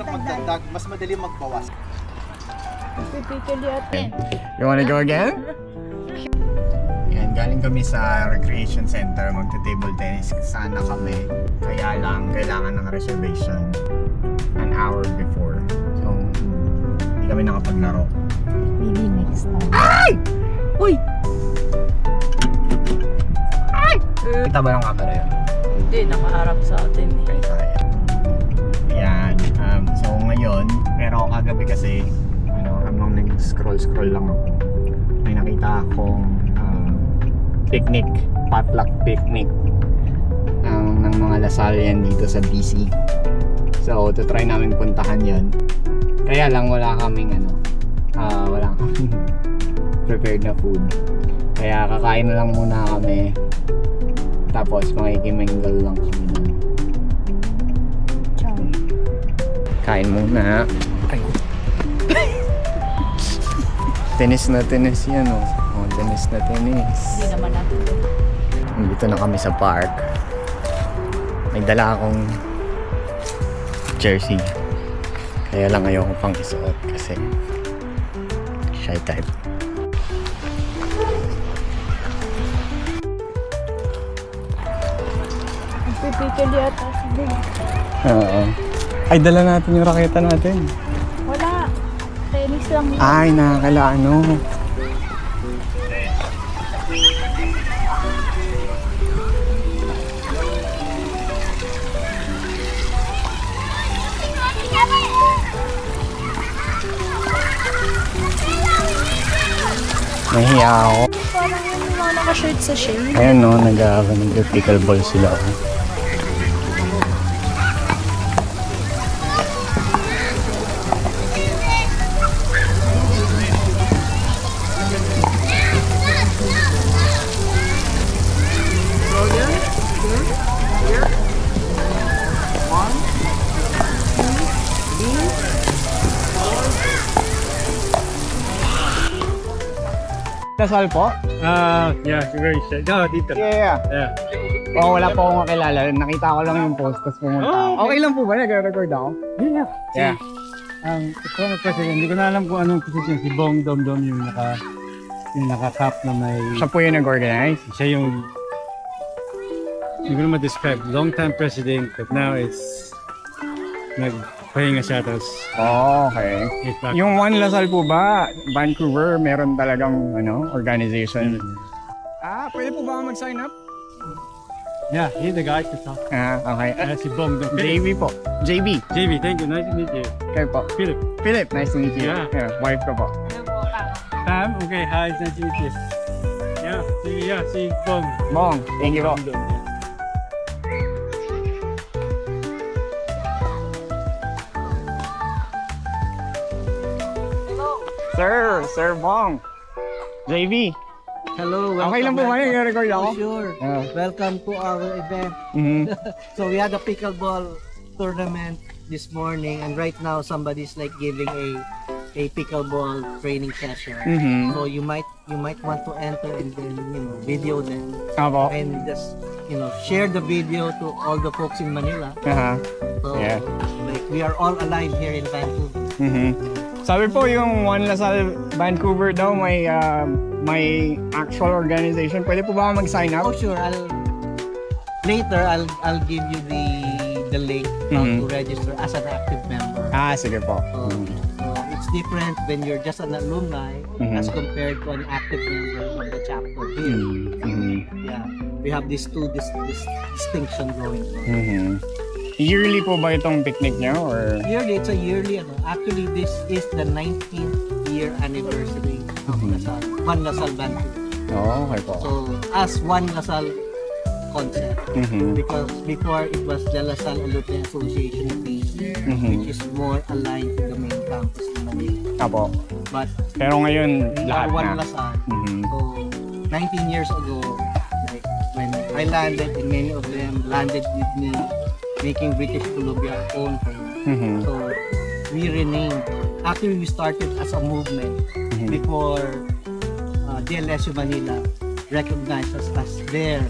yung pagdagdag, mas madali magbawas. Pipikili atin. You wanna go again? Yan, galing kami sa recreation center, magta-table tennis. Sana kami. Kaya lang, kailangan ng reservation an hour before. So, hindi kami nakapaglaro. Maybe next time. Ay! Uy! Ay! Kita ba ng camera yun? Hindi, nakaharap sa atin eh. Okay, tayo. Ayan. So, ngayon, pero kagabi kasi, habang nag-scroll lang ako, may nakita akong picnic, potluck picnic ng mga Lasal yan dito sa BC. So, try namin puntahan yan. Kaya lang wala kaming prepared na food. Kaya kakain na lang muna kami. Tapos makikimingle lang kami doon. Ciao. Kain muna. Tennis na tennis yan oh. Oh, tennis na tennis. Hindi naman natin. Dito na kami sa park. May dala akong jersey. Kaya lang ayoko pang isuot kasi shy type. Pipikili ata si Big. Oo. Ay, dala natin yung raketa natin. Wala. Tennis lang yun. Ay, nakakala ano. Nahiya ako. Parang yung mga naka-shirt sa shade. Ayan no, nag-pickleball sila. Lasal po? Yeah, very sad. No, dito. Yeah. Yeah. Oh, wala po akong kakilala. Nakita ko lang yung post, tapos pumunta ako. Oh, Okay lang po ba? Nag-record ako? Yeah. Yeah. Former president, hindi ko na alam kung anong position. Si Bong Domdom yung naka-cap na may... Siya po yung nag-organize. Siya yung... Hindi ko naman describe. Long time president, but now it's... Nagpahinga siya, tapos... Oh, okay. it's back. Yung One Lasal po ba, Vancouver, meron talagang organization? Pwede po ba ako mag-sign up? Yeah, he's the guy to talk. Okay. Si Bong Dom. JB po. JB. JB, thank you. Nice to meet you. Kayo po. Philip. Philip, nice to meet you. Yeah. Wife ko po. Pam, okay, hi, nice to meet you. Si Bong. Bong, thank you po. Dom, yeah. Sir Bong. JB. Hello, welcome. Okay lang po ba? Nag-record ako? Oh, sure. Welcome to our event. Mhm. So we had a pickleball tournament this morning, and right now somebody's like giving a pickleball training session. Mhm. So you might want to enter and then video them Apo. and just share the video to all the folks in Manila. Aha. So Yeah. like we are all alive here in Vancouver. Mhm. Sabi po yung One Lasal Vancouver daw may actual organization. Pwede po ba ako mag-sign Oh up? sure, later I'll give you the link how to register as an active member. Sige po. So it's different when you're just an alumni as compared to an active member of the chapter here. Yeah, we have these two this distinction going on. Mhm. Yearly po ba itong picnic niyo or? Yearly, it's a yearly. Actually, this is the 19th year anniversary of One Lasal Vancouver. Oh, okay po. So as One Lasal concept, because before it was the Lasal Alumni Association of BC, which is more aligned to the main campus in Manila. Apo. But Pero ngayon, we lahat are One na. Lasal. So 19 years ago, like when I landed, and many of them landed with me, making British Columbia our own home. So we renamed. Actually, we started as a movement before DLSU Manila recognized us as their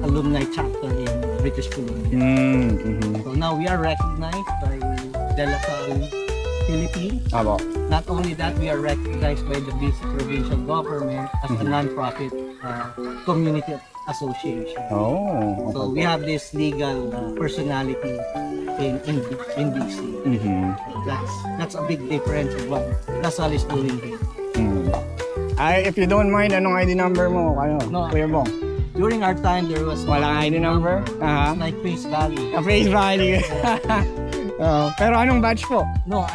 alumni chapter in British Columbia. So now we are recognized by De La Salle, Philippines. Abo. Not only that, we are recognized by the BC provincial government as a non-profit community association. Oh. So we have this legal personality in BC. That's a big difference of what La Salle is doing here. Ay, if you don't mind, anong ID number mo? Kayo, No. Kuya Bong? During our time, there was Walang ID number? Aha. It's like face value. A face value. Pero anong batch po? No,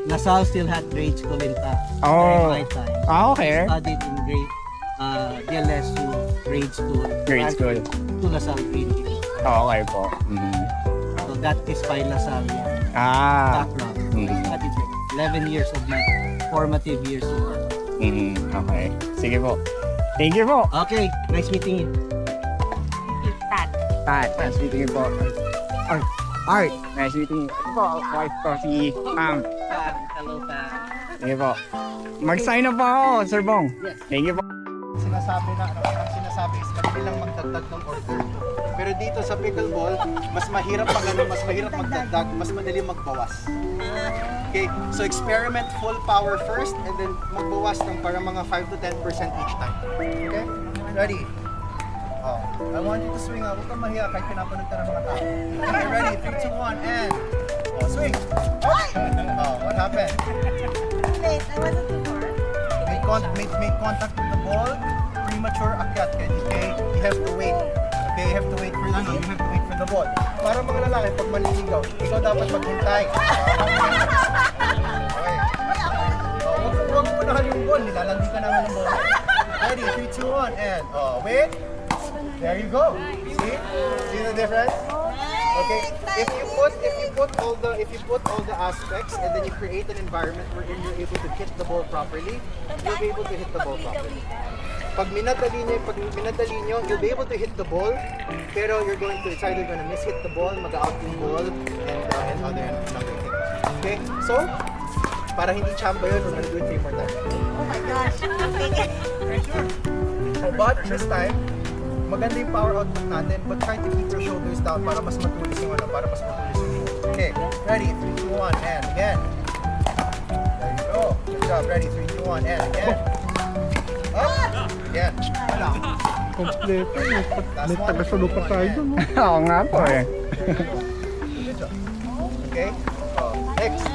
La Salle still had grade school intact. Oh. During my time. Okay. Studied in DLSU grade school. Grade school. To La Salle Grade School. Okay po. So that is by La Salle background. I studied there. 11 years of my formative years. Okay. Sige po. Thank you po. Okay, nice meeting you. Pat. Pat, nice meeting you po. Art. Art. Nice meeting you. Ito po, wife ko si Pam. Hello, Pat. Sige po. Mag-sign up po ako, Sir Bong. Yes. Thank you po. Sinasabi na, ang sinasabi is madali lang magdagdag ng order. Pero dito sa pickleball, mas mahirap mas mahirap magdagdag, mas madali magbawas. Okay, so experiment full power first and then magbawas ng para mga 5 to 10% each time. Okay? Ready? Oh, I want you to swing out. Huwag kang mahiya kahit pinapanood ka ng mga tao. Okay, ready? 3, 2, 1, and... Oh, swing! Oh, what happened? Wait, I wasn't before. Make contact with the ball. Premature akyat ka, okay? You have to wait. Okay, you have to wait for you have to wait for the ball. Para mga lalaki, pag maliligaw, ikaw dapat maghintay. Okay. Huwag mo unahan yung ball, nilalandi ka naman ng ball. Ready, 3, 2, 1, and wait. There you go. See the difference? Okay. If you put all the aspects and then you create an environment wherein you're able to hit the ball properly, you'll be able to hit the ball properly. Pag minadali nyo, you'll be able to hit the ball, pero it's either gonna miss-hit the ball, mag-out yung ball, and other things. Okay? So, para hindi chamba yun, we're gonna do it 3 more times. Oh my gosh. So, but this time, maganda yung power output natin, but try to keep your shoulders down para mas matulis yung Okay, ready, 3, 2, 1, and again. There you go. Good job. Ready, 3, 2, 1, and again. Up. Again. Kompleto. Last May one. taga-salo pa tayo dun. Oo nga po eh. Good job. Okay. Next.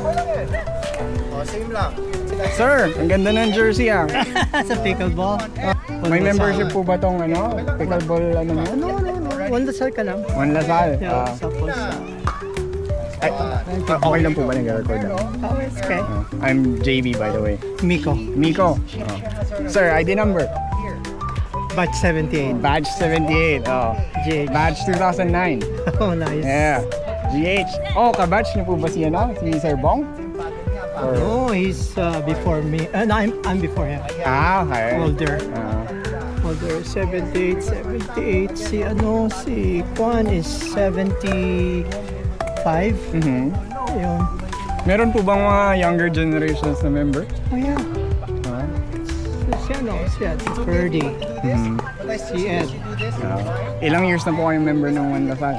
Okay lang yan. Same lang. Sir, ang ganda ng jersey ah. Sa pickleball? May membership po ba tong pickleball ano? No. One Lasal ka lang. One Lasal. Sa Pulsa. Ay, okay lang po ba nag-record lang? Oh, it's okay. I'm JB by the way. Miko. Miko. Sir, ID number. Batch 78. Badge 78. GH. Badge 2009. Oh, nice. Yeah. GH. Oh, ka-batch niyo po ba si Sir Bong? Or... No, he's before me. No, I'm before him. Okay. Older. Older, 78. Si Kwan is 75. Yun. Meron po bang mga younger generations na member? Oh, yeah. Si Ferdy. Si Ed. Ilang years na po kayong member ng One Lasal?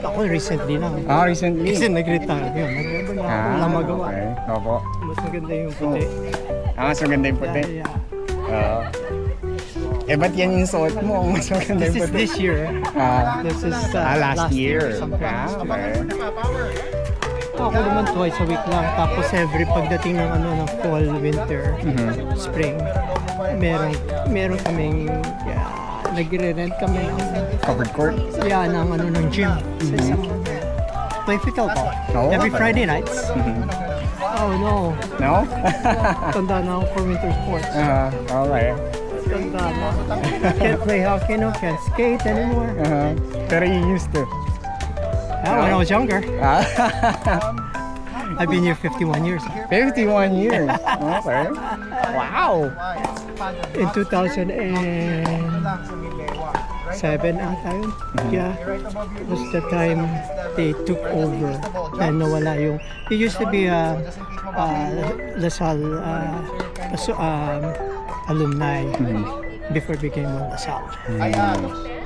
Ako recently lang. Recently? Kasi nag-retire yun. Nag-retire na ako. Wala magawa. Okay. Opo. Mas maganda yung puti. Mas maganda yung puti? Yeah. Ba't yan yung suot mo? Mas maganda This yung is puti? this year. This is last year. Sometimes. Okay. Ako naman twice a week lang. Tapos every pagdating ng ng fall, winter, spring, meron kaming nagre-rent kami ng Covered court? ng gym sa isang play pickleball. Every okay. Friday nights. Oh no. No? Tanda na ako for winter sports. Okay. Tanda na. Can't play hockey, no, can't skate anymore. Pero you used to? When I was younger. I've been here 51 years. 51 years? Okay. Wow! In 2007 ata yun. Yeah. Was the time they took over and nawala yung... It used to be Lasal alumni before it became Lasal.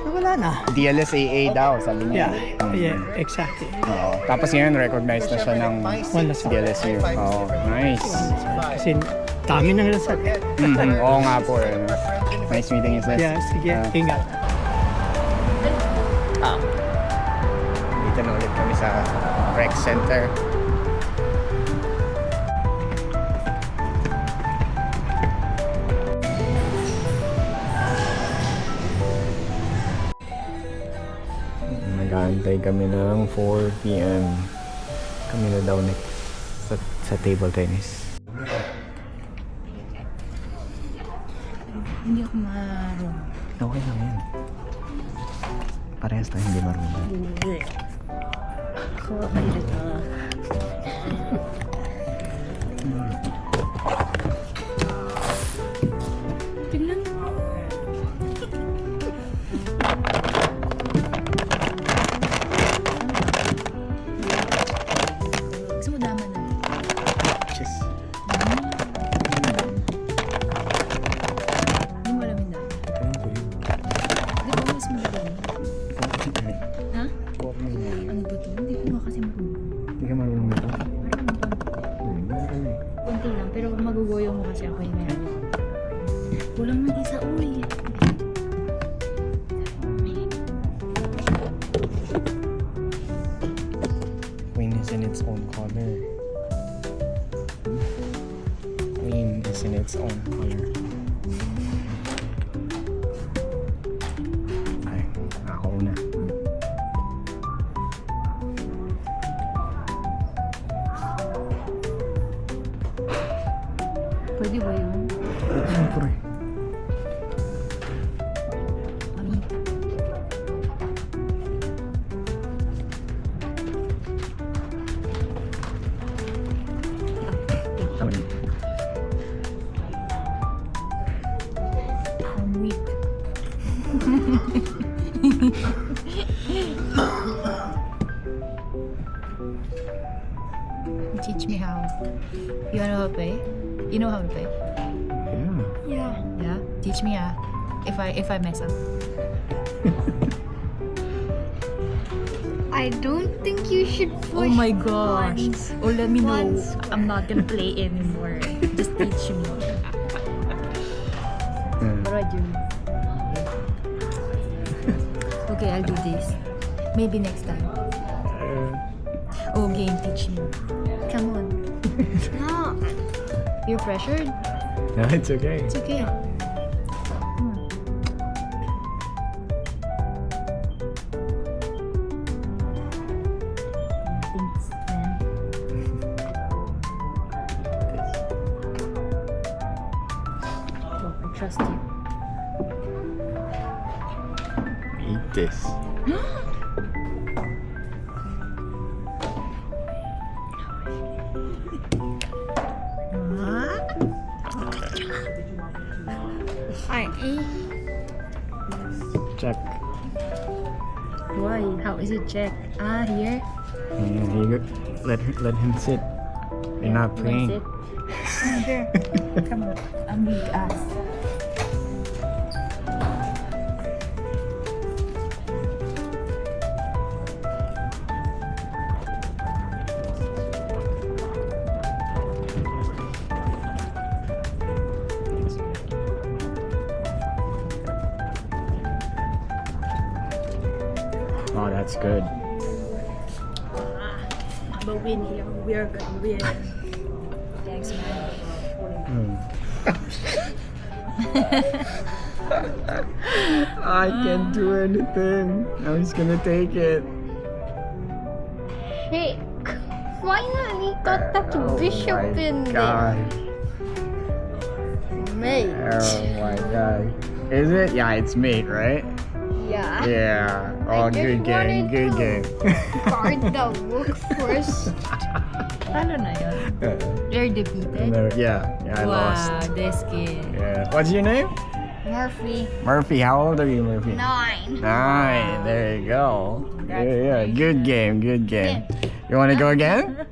Nawala wala na. DLSAA daw, sabi niya. Yeah, exactly. Oo. Tapos ngayon, recognized na siya ng Wala sa DLSU. Oh, nice. Kasi dami ng lasal. Oo nga po. Nice meeting you, sis. Yeah, sige, ingat. Dito na ulit kami sa rec center. Nag-aantay kami ng 4 p.m. Kami na daw next sa table tennis. Hindi ako marunong. Okay lang yan. Parehas tayo hindi marunong. Hindi. Ako, kayo na. Tingnan mo. Gusto mo dama na? Cheers. Hindi mo alam yung dama. Di ba mas magaling? Ha? Ano ba to? Hindi ko nga kasi marunong. Hindi ka marunong nito? Kunti lang, pero magugoyo mo kasi ako yung meron. Kulang ng isa, uy. Queen is in its own color. Queen is in its own color. Ay, ako na. Pwede ba yun? Siyempre. Mami. I'm weak. Teach me how. You wanna how to play? You know how to play? Yeah. Yeah. Teach me if I mess up. I don't think you should push. Oh my gosh. once. Oh, let me know. Once. I'm not gonna play anymore. Just teach me. What do I do? Okay, I'll do this. Maybe next time. Oh, game, teach me. Come on. No. You're pressured? No, it's okay. It's okay. Thanks, man. Oh, I trust you. Eat this. Check. Why? How is it check? Ah, here? Yeah, let him sit. You're not playing. Sit. Here. Come on. I'm weak ass. Oh, that's good. I'm a win here. We're gonna win. Thanks, man. I can't do anything. Now he's gonna take it. Shake. Finally got that bishop in God. there. Mate. Oh my god. Is it? Yeah, it's mate, right? Yeah. Yeah. Oh, just good game. wanted Good to- game. Guard the rook first. Paano na yun? You're defeated? Yeah, I lost. Wow, this kid. Yeah. What's your name? Murphy. Murphy. How old are you, Murphy? 9. 9. There you go. Yeah, yeah. Good game. Good game. You want to go again?